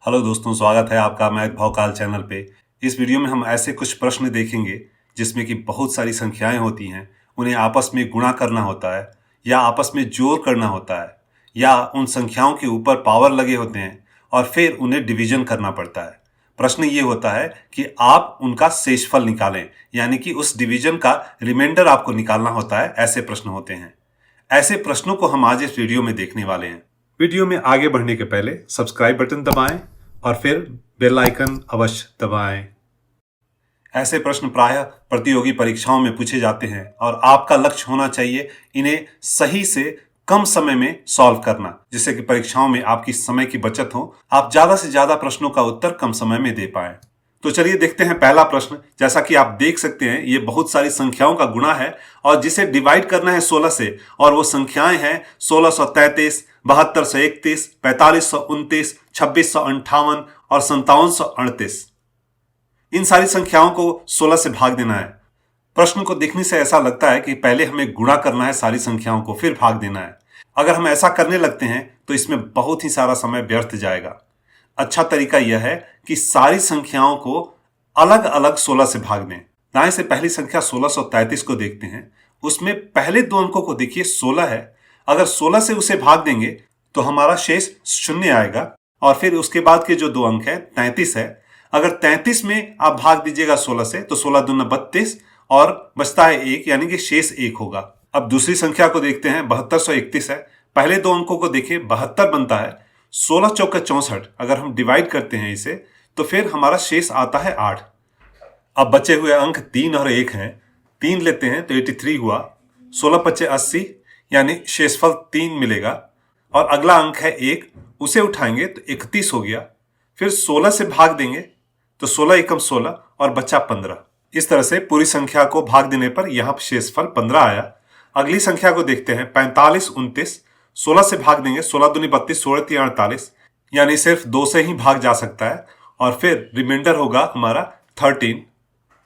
Hello दोस्तों, स्वागत है आपका मैथ भौकाल चैनल पे। इस वीडियो में हम ऐसे कुछ प्रश्न देखेंगे जिसमें कि बहुत सारी संख्याएं होती हैं, उन्हें आपस में गुणा करना होता है या आपस में जोड़ करना होता है या उन संख्याओं के ऊपर पावर लगे होते हैं और फिर उन्हें डिवीजन करना पड़ता है। प्रश्न ये होता है कि आप उनका शेषफल निकालें, यानी कि उस डिवीजन का रिमाइंडर आपको निकालना होता है। ऐसे प्रश्न होते हैं। ऐसे प्रश्नों को हम आज इस वीडियो में देखने वाले हैं। वीडियो में आगे बढ़ने के पहले सब्सक्राइब बटन दबाएं और फिर बेल आइकन अवश्य दबाएं। ऐसे प्रश्न प्रायः प्रतियोगी परीक्षाओं में पूछे जाते हैं और आपका लक्ष्य होना चाहिए इन्हें सही से कम समय में सॉल्व करना, जिससे कि परीक्षाओं में आपकी समय की बचत हो, आप ज्यादा से ज्यादा प्रश्नों का उत्तर कम समय में दे पाएं। तो चलिए देखते हैं पहला प्रश्न। जैसा कि आप देख सकते हैं, ये बहुत सारी संख्याओं का गुणा है और जिसे डिवाइड करना है 16 से, और वो संख्याएं हैं 1633, 7231, 4529, 2658 और 5738। इन सारी संख्याओं को 16 से भाग देना है। प्रश्न को देखने से ऐसा लगता है कि पहले हमें गुणा करना है सारी संख्याओं को, फिर भाग देना है। अगर हम ऐसा करने लगते हैं तो इसमें बहुत ही सारा समय व्यर्थ जाएगा। अच्छा तरीका यह है कि सारी संख्याओं को अलग अलग 16 से भाग दें। दाएं से पहली संख्या 1633 को देखते हैं। उसमें पहले दो अंकों को देखिए, 16 है। अगर 16 से उसे भाग देंगे तो हमारा शेष 0 आएगा और फिर उसके बाद के जो दो अंक है 33 है। अगर 33 में आप भाग दीजिएगा 16 से तो 16 दूना 32 और बचता है 1, यानी कि शेष 1 होगा। अब दूसरी संख्या को देखते हैं, 7231 है। पहले दो अंकों को देखिए, 72 बनता है, 16 चौका 64। अगर हम डिवाइड करते हैं इसे तो फिर हमारा शेष आता है 8। अब बचे हुए अंक 3 और 1 हैं। 3 लेते हैं तो 83 हुआ, 16 पच्चे 80, यानी शेषफल 3 मिलेगा। और अगला अंक है 1, उसे उठाएंगे तो 31 हो गया। फिर 16 से भाग देंगे तो 16 एकम 16 और बचा 15। इस तरह से पूरी संख्या को भाग देने पर यहां शेषफल 15 आया। अगली संख्या को देखते हैं, 4529। 16 से भाग देंगे, 16 दूनी 32, 16 तिया 48, यानी सिर्फ 2 से ही भाग जा सकता है और फिर रिमाइंडर होगा हमारा 13।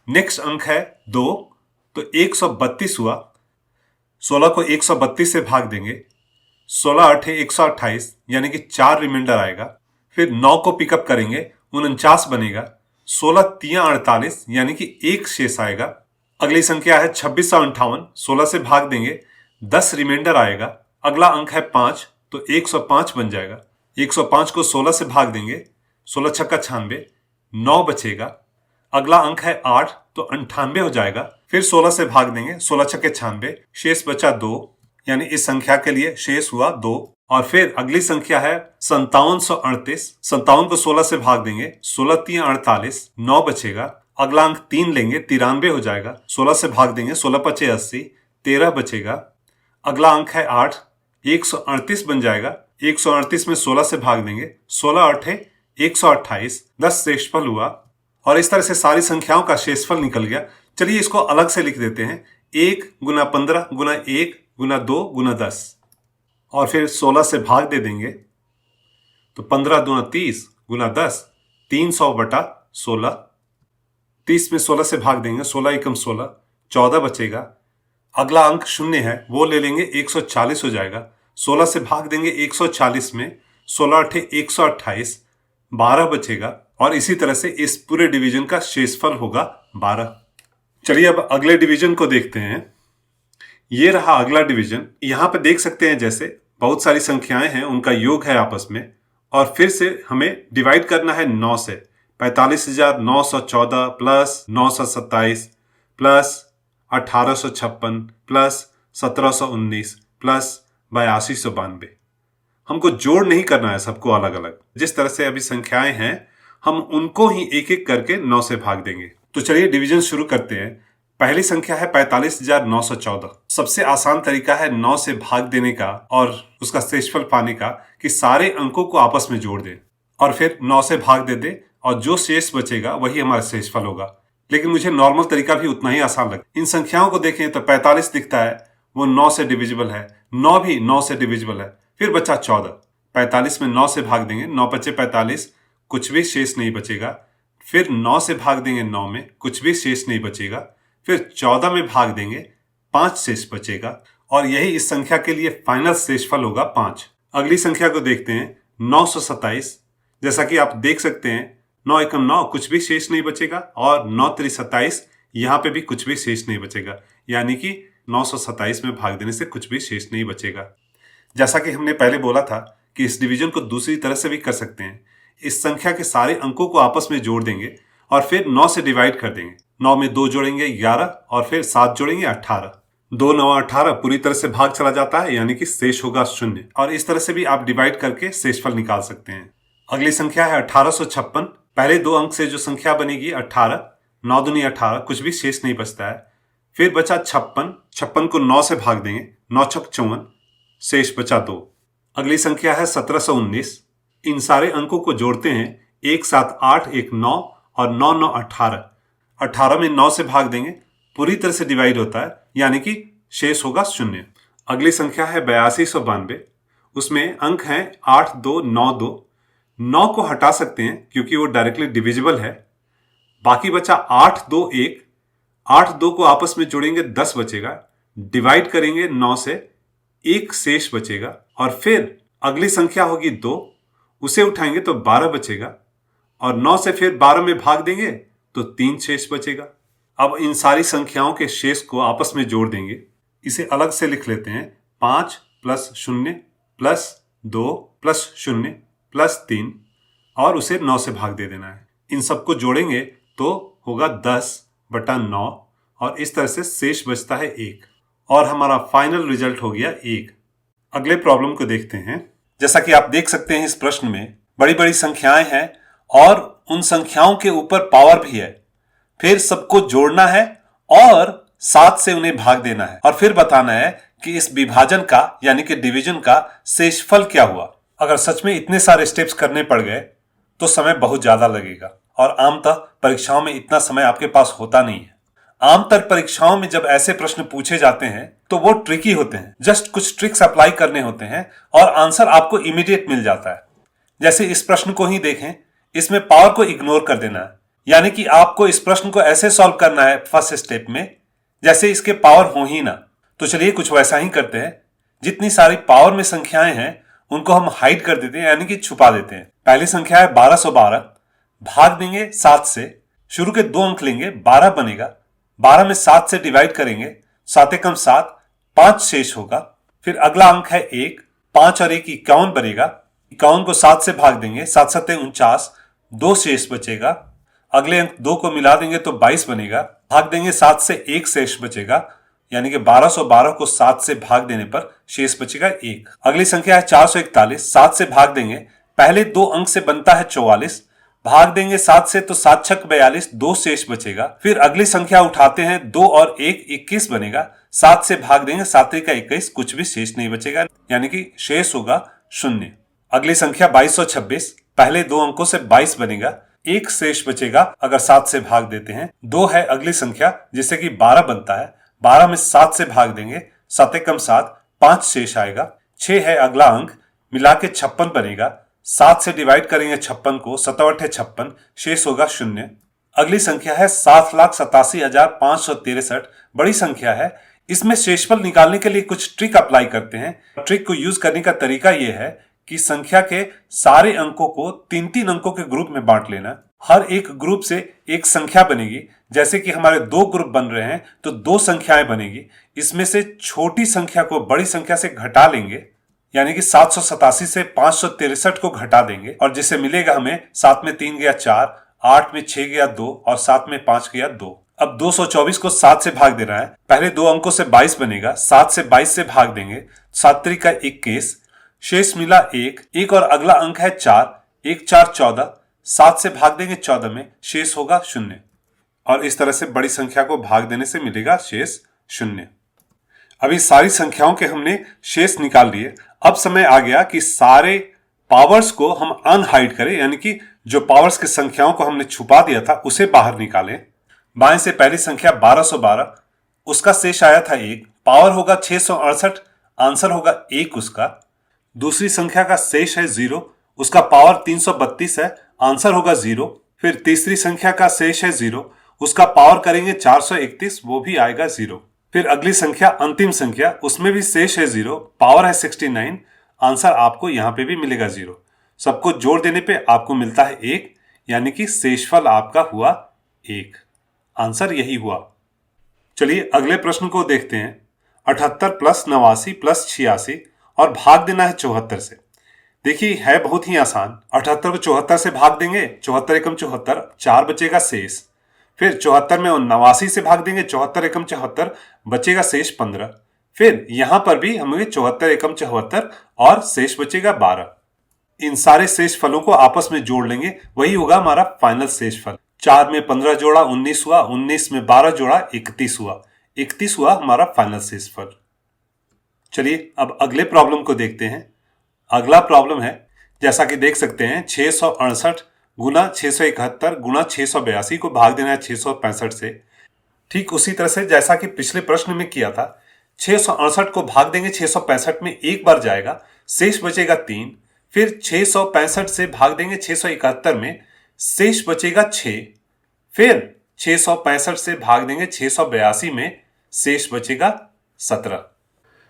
नेक्स्ट अंक है 2, तो 132 हुआ। 16 को 132 से भाग देंगे, 16 8 128, यानी कि 4 रिमाइंडर आएगा। फिर 9 को पिकअप करेंगे, 49 बनेगा। 16 तिया 48, यानी कि 1 शेष आएगा। अगली संख्या है 2658। 16 से भाग देंगे, 10 रिमाइंडर आएगा। अगला अंक है 5, तो 105 बन जाएगा। 105 को 16 से भाग देंगे, 16 छक्का 96, 9 बचेगा। अगला अंक है 8, तो 98 हो जाएगा। फिर 16 से भाग देंगे, 16 छक्के 96, शेष बचा 2, यानी इस संख्या के लिए शेष हुआ 2। और फिर अगली संख्या है 5738। 57 को 16 से भाग देंगे, 16 तिया 48, 9 बचेगा। अगला अंक 3 लेंगे, 93 हो जाएगा। 16 से भाग देंगे, 16 पच्चे 80, 13 बचेगा। अगला अंक है 8, 138 बन जाएगा। 138 में 16 से भाग देंगे, 16 8 128, 10 शेषफल हुआ। और इस तरह से सारी संख्याओं का शेषफल निकल गया। चलिए इसको अलग से लिख देते हैं, 1 गुना 15 गुना 1 गुना 2 गुना 10, और फिर 16 से भाग दे देंगे तो 15 दूना 30 गुना 10, 300 बटा 16। 30 में 16 से भाग देंगे, 16 एकम 16, 14 बचेगा। अगला अंक 0 है, वो ले लेंगे, 140 हो जाएगा। 16 से भाग देंगे 140 में, 16 8 128, 12 बचेगा। और इसी तरह से इस पूरे डिवीजन का शेषफल होगा 12। चलिए अब अगले डिवीजन को देखते हैं। ये रहा अगला डिवीजन। यहां पे देख सकते हैं जैसे बहुत सारी संख्याएं हैं, उनका योग है आपस में, और फिर से हमें डिवाइड करना है 9 से। 45,914 प्लस 927 प्लस 1856 प्लस 1719 प्लस 8292। हमको जोड़ नहीं करना है सबको अलग अलग। जिस तरह से अभी संख्याएं हैं, हम उनको ही एक एक करके 9 से भाग देंगे। तो चलिए डिवीजन शुरू करते हैं। पहली संख्या है 45,914। सबसे आसान तरीका है 9 से भाग देने का और उसका शेषफल पाने का कि सारे अंकों को आपस में जोड़ दें और फिर 9 से भाग दे दे, और जो शेष बचेगा वही हमारा शेषफल होगा। लेकिन मुझे नॉर्मल तरीका भी उतना ही आसान लगता है। इन संख्याओं को देखें तो 45 दिखता है, वो 9 से डिविजिबल है। 9 भी 9 से डिविजिबल है। फिर बचा 14। 45 में 9 से भाग देंगे, 9 पच्चे 45, कुछ भी शेष नहीं बचेगा। फिर 9 से भाग देंगे 9 में, कुछ भी शेष नहीं बचेगा। फिर 14 में भाग देंगे, 5 शेष बचेगा। और यही इस संख्या के लिए फाइनल शेषफल होगा 5। अगली संख्या को देखते हैं, 927। जैसा कि आप देख सकते हैं 9 एकम 9 कुछ भी शेष नहीं बचेगा और 9 त्रि 27 यहाँ पे भी कुछ भी शेष नहीं बचेगा, यानी कि 927 में भाग देने से कुछ भी शेष नहीं बचेगा। जैसा कि हमने पहले बोला था कि इस डिवीजन को दूसरी तरह से भी कर सकते हैं। इस संख्या के सारे अंकों को आपस में जोड़ देंगे और फिर 9 से डिवाइड कर देंगे। 9 में 2 जोड़ेंगे 11 और फिर 7 जोड़ेंगे 18। 2 9 18 पूरी तरह से भाग चला जाता है, यानी कि शेष होगा 0। और इस तरह से भी आप डिवाइड करके शेषफल निकाल सकते हैं। अगली संख्या है 1856। पहले 2 अंक से जो संख्या बनेगी 18, 9 दूनी 18, कुछ भी शेष नहीं बचता है। फिर बचा 56, 56 को 9 से भाग देंगे, 9 छक 54, शेष बचा 2। अगली संख्या है 1719। इन सारे अंकों को जोड़ते हैं, 1 7 8 1 9 और 9 9 18। 18 में 9 से भाग देंगे, पूरी तरह से डिवाइड होता है, यानी कि शेष होगा 0। अगली संख्या है 8292। उसमें अंक हैं 8 2 9 2। 9 को हटा सकते हैं क्योंकि वो डायरेक्टली डिविजिबल है। बाकी बचा 8 2 1। 8 2 को आपस में जोड़ेंगे 10 बचेगा, डिवाइड करेंगे 9 से, 1 शेष बचेगा। और फिर अगली संख्या होगी 2, उसे उठाएंगे तो 12 बचेगा और 9 से फिर 12 में भाग देंगे तो 3 शेष बचेगा। अब इन सारी संख्याओं के शेष को आपस में जोड़ देंगे। इसे अलग से लिख लेते हैं, 5 + 0 + 2 + 0 + 3 और उसे 9 से भाग दे देना है। इन सबको जोड़ेंगे तो होगा 10/9 और इस तरह से शेष बचता है 1 और हमारा फाइनल रिजल्ट हो गया 1। अगले प्रॉब्लम को देखते हैं। जैसा कि आप देख सकते हैं इस प्रश्न में बड़ी बड़ी संख्याएं हैं और उन संख्याओं के ऊपर पावर भी है। फिर सबको जोड़ना है और 7 से उन्हें भाग देना है और फिर बताना है कि इस विभाजन का यानी कि डिवीजन का शेषफल क्या हुआ। अगर सच में इतने सारे स्टेप्स करने पड़ गए तो समय बहुत ज्यादा लगेगा और आमतः परीक्षाओं में इतना समय आपके पास होता नहीं है। आमतौर परीक्षाओं में जब ऐसे प्रश्न पूछे जाते हैं तो वो ट्रिकी होते हैं। जस्ट कुछ ट्रिक्स अप्लाई करने होते हैं और आंसर आपको इमीडिएट मिल जाता है। जैसे इस प्रश्न को ही देखें, इसमें पावर को इग्नोर कर देना है, यानी कि आपको इस प्रश्न को ऐसे सॉल्व करना है फर्स्ट स्टेप में जैसे इसके पावर हो ही ना। तो चलिए कुछ वैसा ही करते हैं। जितनी सारी पावर में संख्याएं हैं उनको हम हाइड कर देते हैं, यानी कि छुपा देते हैं। पहली संख्या है 1212, भाग देंगे 7 से, शुरू के 2 अंक लेंगे, 12 बनेगा। 12 में 7 से डिवाइड करेंगे, 7 एकम 7, 5 शेष होगा। फिर अगला अंक है 1, 5 और 1 51 बनेगा। 51 को 7 से भाग देंगे, 7 7 49, 2 शेष बचेगा। अगले अंक 2 को मिला देंगे तो 22 बनेगा। भाग देंगे 7 से, 1 शेष बचेगा, यानी कि 1212 को 7 से भाग देने पर शेष बचेगा 1। अगली संख्या है 441, 7 से भाग देंगे, पहले 2 अंक से बनता है 44, भाग देंगे 7 से तो 7 छक 42, 2 शेष बचेगा। फिर अगली संख्या उठाते हैं, 2 और 1 21 बनेगा, 7 से भाग देंगे, 7 का 21, कुछ भी शेष नहीं बचेगा, यानी कि शेष होगा 0। अगली संख्या 2226, पहले 2 अंकों से 22 बनेगा, 1 शेष बचेगा अगर 7 से भाग देते हैं। 2 है अगली संख्या जिससे कि 12 बनता है, 12 में 7 से भाग देंगे, 7 एकम 7, 5 शेष आएगा। 6 है अगला अंक, मिला के 56 बनेगा, 7 से डिवाइड करेंगे 56 को, 7 8 56, शेष होगा 0। अगली संख्या है 7,87,563, बड़ी संख्या है। इसमें शेषफल निकालने के लिए कुछ ट्रिक अप्लाई करते हैं। ट्रिक को यूज करने का तरीका यह है कि संख्या के सारे अंकों को 3-3 अंकों के ग्रुप में बांट लेना। हर एक ग्रुप से एक संख्या बनेगी। जैसे कि हमारे 2 ग्रुप बन रहे हैं तो 2 संख्याएं बनेगी। इसमें से छोटी संख्या को बड़ी संख्या से घटा लेंगे, यानी कि 787 से 563 को घटा देंगे और जिससे मिलेगा हमें 7 में 3 गया 4, 8 में 6 गया 2 और 7 में 5 गया 2। अब 224 को 7 से भाग देना है। पहले 2 अंकों से 22 बनेगा, 7 से 22 से भाग देंगे, 7 त्रिक का 21, शेष मिला 1 और अगला अंक है 4, 1 4 14, 7 से भाग देंगे 14 में, शेष होगा 0 और इस तरह से बड़ी संख्या को भाग देने से मिलेगा शेष 0। अभी सारी संख्याओं के हमने शेष निकाल लिए। अब समय आ गया कि सारे पावर्स को हम अनहाइड करें, यानी कि जो पावर्स की संख्याओं को हमने छुपा दिया था उसे बाहर निकालें। बाएं से पहली संख्या 1212, उसका शेष आया था 1, पावर होगा 668, आंसर होगा 1 उसका। दूसरी संख्या का शेष है 0, उसका पावर 332 है, आंसर होगा 0। फिर तीसरी संख्या का शेष है 0, उसका पावर करेंगे 431, वो भी आएगा 0। फिर अगली संख्या अंतिम संख्या, उसमें भी शेष है 0, पावर है 69, आंसर आपको यहां पे भी मिलेगा 0। सबको जोड़ देने पे आपको मिलता है 1, यानी कि शेषफल आपका हुआ 1। आंसर यही हुआ। चलिए अगले प्रश्न को देखते हैं। 78 प्लस 89 प्लस 86 और भाग देना है 74 से। देखिए है बहुत ही आसान। 78 को 74 से भाग देंगे, 74 एकम 74, 4 बचेगा शेष। फिर 74 में 89 से भाग देंगे, 74 एकम 74, बचेगा शेष 15। फिर यहां पर भी हमें 74 एकम 74 और शेष बचेगा 12। इन सारे शेष फलों को आपस में जोड़ लेंगे, वही होगा हमारा फाइनल शेष फल। 4 में 15 जोड़ा 19 हुआ, 19 में 12 जोड़ा 31 हुआ, 31 हुआ हमारा फाइनल शेष फल। चलिए अब अगले प्रॉब्लम को देखते हैं। अगला प्रॉब्लम है, जैसा कि देख सकते हैं 668 गुना 671 गुना 682 को भाग देना है 665 से। ठीक उसी तरह से जैसा कि पिछले प्रश्न में किया था। 668 को भाग देंगे 665 में, एक बार जाएगा, शेष बचेगा 3। फिर 665 से भाग देंगे 671 में, शेष बचेगा 6। फिर 665 से भाग देंगे 682 में, शेष बचेगा 17।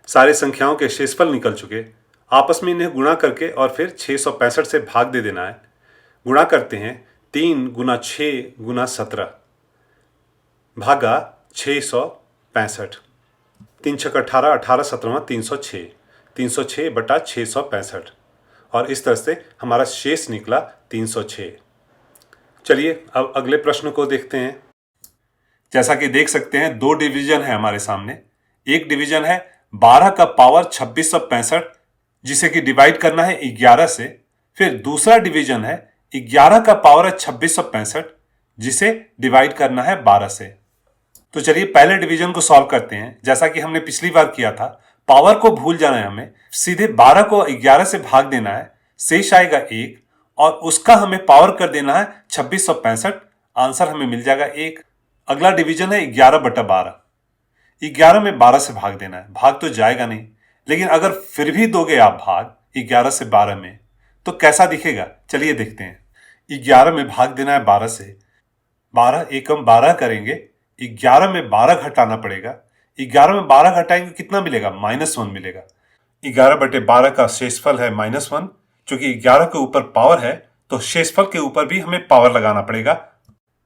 सारे संख्याओं के शेषफल निकल चुके। आपस में इन्हें गुणा करके और फिर 665 से भाग दे देना है। गुणा करते हैं 3 गुना 6 गुना 17 भागा 665। 3 छक 18, 18 17, 306, 306 बटा 665 और इस तरह से हमारा शेष निकला 306। चलिए अब अगले प्रश्न को देखते हैं। जैसा कि देख सकते हैं 2 डिवीजन है हमारे सामने। एक डिवीजन है 12 का पावर 2665, जिसे कि डिवाइड करना है 11 से। फिर दूसरा डिवीजन है 11 का पावर है 2665, जिसे डिवाइड करना है 12 से। तो चलिए पहले डिवीजन को सॉल्व करते हैं। जैसा कि हमने पिछली बार किया था, पावर को भूल जाना है हमें, सीधे 12 को 11 से भाग देना है, शेष आएगा 1 और उसका हमें पावर कर देना है 2665। आंसर हमें मिल जाएगा 1। अगला डिवीजन है 11 बटा 12। 11 में 12 से भाग देना है, भाग तो जाएगा नहीं, लेकिन अगर फिर भी दोगे आप भाग 11 से 12 में तो कैसा दिखेगा, चलिए देखते हैं। 11 में भाग देना है 12 से, 12 एकम 12 करेंगे, 11 में 12 घटाना पड़ेगा। 11 में 12 घटाएंगे कितना मिलेगा, -1 मिलेगा। 11 बटे 12 का शेषफल है -1। चूंकि 11 के ऊपर पावर है तो शेषफल के ऊपर भी हमें पावर लगाना पड़ेगा।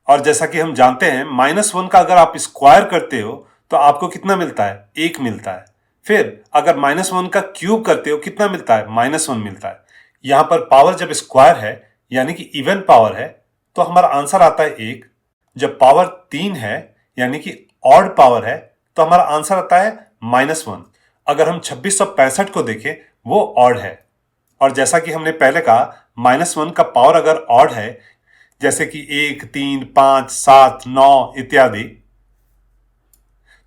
और जैसा कि हम जानते हैं -1 का अगर आप स्क्वायर करते हो तो आपको कितना मिलता है, 1 मिलता है। फिर अगर -1 का क्यूब करते हो कितना मिलता है, -1 मिलता है। यहां पर पावर जब स्क्वायर है यानी कि इवन पावर है तो हमारा आंसर आता है 1। जब पावर 3 है यानी कि ऑड पावर है तो हमारा आंसर आता है -1। अगर हम 2665 को देखें वो ऑड है, और जैसा कि हमने पहले कहा -1 का पावर अगर ऑड है, जैसे कि 1 3 5 7 9 इत्यादि,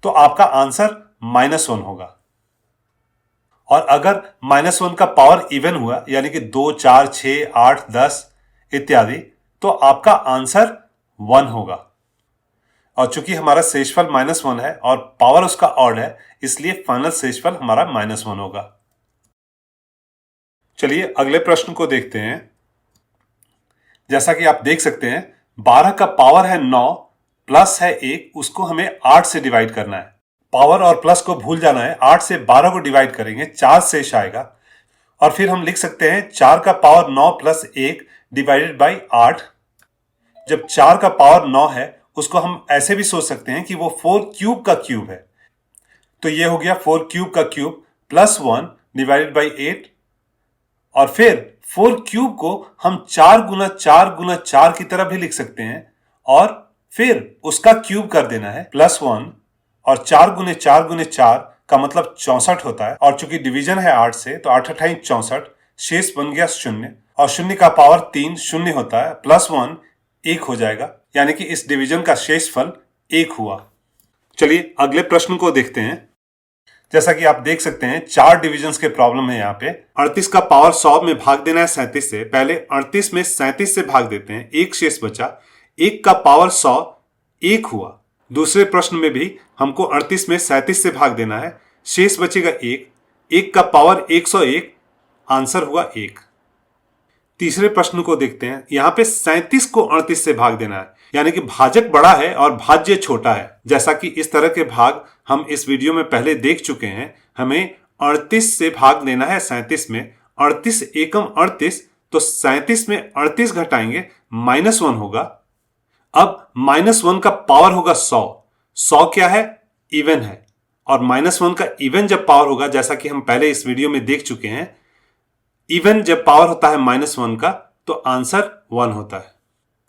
तो आपका आंसर -1 होगा। और अगर -1 का पावर इवन हुआ यानी कि 2 4 6 8 10 इत्यादि, तो आपका आंसर 1 होगा। और चूंकि हमारा शेषफल -1 है और पावर उसका ऑड है, इसलिए फाइनल शेषफल हमारा -1 होगा। चलिए अगले प्रश्न को देखते हैं। जैसा कि आप देख सकते हैं 12 का पावर है 9 प्लस है 1, उसको हमें 8 से डिवाइड करना है। पावर और प्लस को भूल जाना है, 8 से 12 को डिवाइड करेंगे, 4 शेष आएगा। और फिर हम लिख सकते हैं 4 का पावर 9 प्लस 1 डिवाइडेड बाई 8। जब 4 का पावर 9 है उसको हम ऐसे भी सोच सकते हैं कि वो 4 क्यूब का क्यूब है। तो ये हो गया 4 क्यूब का क्यूब प्लस 1 डिवाइडेड बाई 8। और फिर 4 क्यूब को हम 4 गुना 4 गुना 4 की तरह भी लिख सकते हैं, और फिर उसका क्यूब कर देना है +1। और 4 गुने 4 गुने 4 का मतलब 64 होता है। और चूंकि डिवीजन है 8 से तो 8 अठाई 64, शेष बन गया 0। और 0 का पावर 3 शून्य होता है, +1 1 हो जाएगा, यानी कि इस डिवीजन का शेषफल 1 हुआ। चलिए अगले प्रश्न को देखते हैं। जैसा कि आप देख सकते हैं 4 डिविजन्स के प्रॉब्लम है यहाँ पे। 38 का पावर 100 में भाग देना है 37 से। पहले 38 में 37 से भाग देते हैं, 1 शेष बचा। 1 का पावर 100 1 हुआ। दूसरे प्रश्न में भी हमको 38 में 37 से भाग देना है, शेष बचेगा 1। 1 का पावर 101, आंसर हुआ 1। तीसरे प्रश्न को देखते हैं। यहाँ पे 37 को 38 से भाग देना है, यानी कि भाजक बड़ा है और भाज्य छोटा है। जैसा कि इस तरह के भाग हम इस वीडियो में पहले देख चुके हैं। हमें 38 से भाग देना है 37 में। 38 एकम 38, तो 37 में 38 घटाएंगे -1 होगा। अब -1 का पावर होगा 100। 100 क्या है? इवन है। और -1 का इवन जब पावर होगा, जैसा कि हम पहले इस वीडियो में देख चुके हैं, इवन जब पावर होता है -1 का तो आंसर 1 होता है।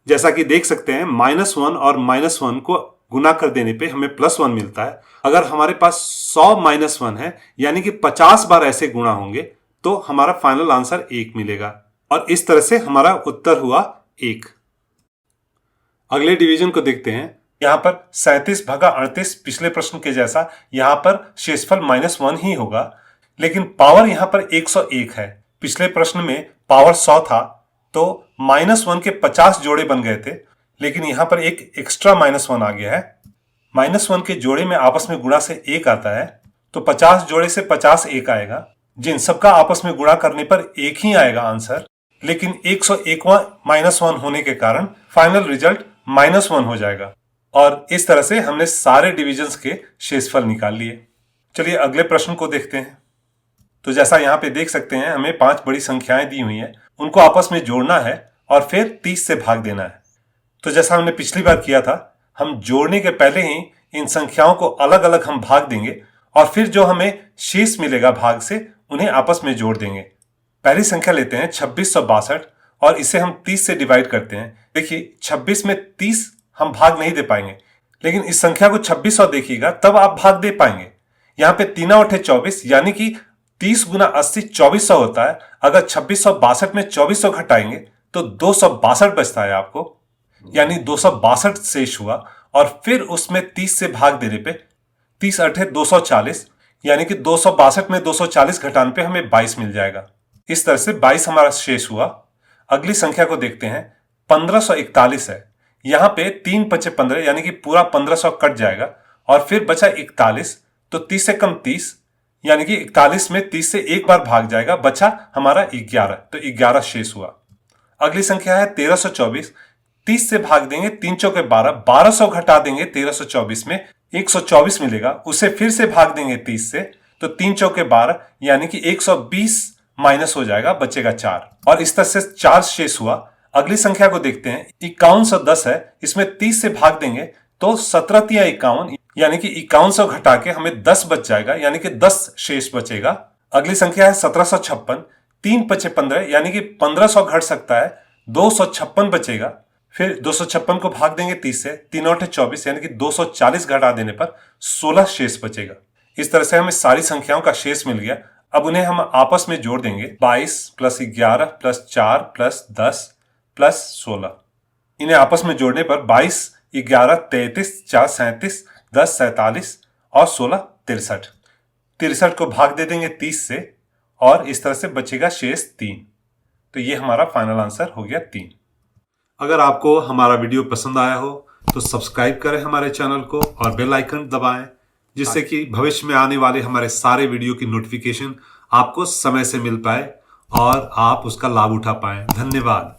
जैसा कि देख सकते हैं -1 और -1 को गुना कर देने पे हमें +1 मिलता है। अगर हमारे पास 100 -1 है यानी कि 50 बार ऐसे गुणा होंगे तो हमारा फाइनल आंसर 1 मिलेगा। और इस तरह से हमारा उत्तर हुआ 1। अगले डिवीजन को देखते हैं। यहां पर 37 भागा 38 पिछले प्रश्न के जैसा यहां पर शेषफल -1 ही होगा, लेकिन पावर यहां पर 101 है। पिछले प्रश्न में पावर 100 था तो -1 के 50 जोड़े बन गए थे, लेकिन यहां पर एक एक्स्ट्रा -1 आ गया है। -1 के जोड़े में आपस में गुणा से 1 आता है, तो 50 जोड़े से 50 1 आएगा, जिन सबका आपस में गुणा करने पर 1 ही आएगा आंसर। लेकिन 101वां -1 होने के कारण फाइनल रिजल्ट -1 हो जाएगा। और इस तरह से हमने सारे डिविजन्स के शेषफल निकाल लिए। चलिए अगले प्रश्न को देखते हैं। तो जैसा यहाँ पे देख सकते हैं, हमें 5 बड़ी संख्याएं दी हुई हैं, उनको आपस में जोड़ना है और फिर 30 से भाग देना है। तो जैसा हमने पिछली बार किया था, हम जोड़ने के पहले ही इन संख्याओं को अलग अलग हम भाग देंगे और फिर जो हमें शेष मिलेगा भाग से उन्हें आपस में जोड़ देंगे। पहली संख्या लेते हैं 2662 और इसे हम 30 से डिवाइड करते हैं। देखिए 26 में 30 हम भाग नहीं दे पाएंगे, लेकिन इस संख्या को 2600 देखिएगा तब आप भाग दे पाएंगे। यहाँ पे 3 8 24 यानी कि 30 गुना 80 2400 होता है। अगर 2662 में 2400 घटाएंगे तो 262 बचता है आपको, यानी 262 शेष हुआ। और फिर उसमें 30 से भाग देने पे 30 8 240 यानी कि 262 में 240 घटाने पे हमें 22 मिल जाएगा। इस तरह से 22 हमारा शेष हुआ। अगली संख्या को देखते हैं। 1541 है। यहां पे 3 5 15 यानी कि पूरा 1500 कट जाएगा और फिर बचा 41, तो 30 से कम 30 यानी कि 41 में 30 से एक बार भाग जाएगा, बचा हमारा 11, तो 11 शेष हुआ। अगली संख्या है 1324। 30 से भाग देंगे 3 चौके 12, 1200 घटा देंगे 1324 में 124 मिलेगा। उसे फिर से भाग देंगे 30 से, तो 3 चौके 12 यानी कि 120 माइनस हो जाएगा, बचेगा 4। और इस तरह से 4 शेष हुआ। अगली संख्या को देखते हैं। 5110 है। इसमें 30 से भाग देंगे तो 17 तिया 51 यानी कि 5100 घटा के हमें 10 बच जाएगा, यानी कि 10 शेष बचेगा। अगली संख्या है 1756। 3 5 15 यानी कि 1500 घट सकता है, 256 बचेगा। फिर 256 को भाग देंगे 30 से, 3 8 24 यानी कि 240 घटा देने पर 16 शेष बचेगा। इस तरह से हमें सारी संख्याओं का शेष मिल गया। अब उन्हें हम आपस में जोड़ देंगे। 22 + 11 + 4 + 10 + 16। इन्हें आपस में जोड़ने पर 22 11 33 4 37 10 47 और 16 63। 63 को भाग दे देंगे 30 से और इस तरह से बचेगा शेष 3। तो ये हमारा फाइनल आंसर हो गया 3। अगर आपको हमारा वीडियो पसंद आया हो तो सब्सक्राइब करें हमारे चैनल को और बेल आइकन दबाएं, जिससे कि भविष्य में आने वाले हमारे सारे वीडियो की नोटिफिकेशन आपको समय से मिल पाए और आप उसका लाभ उठा पाएं। धन्यवाद।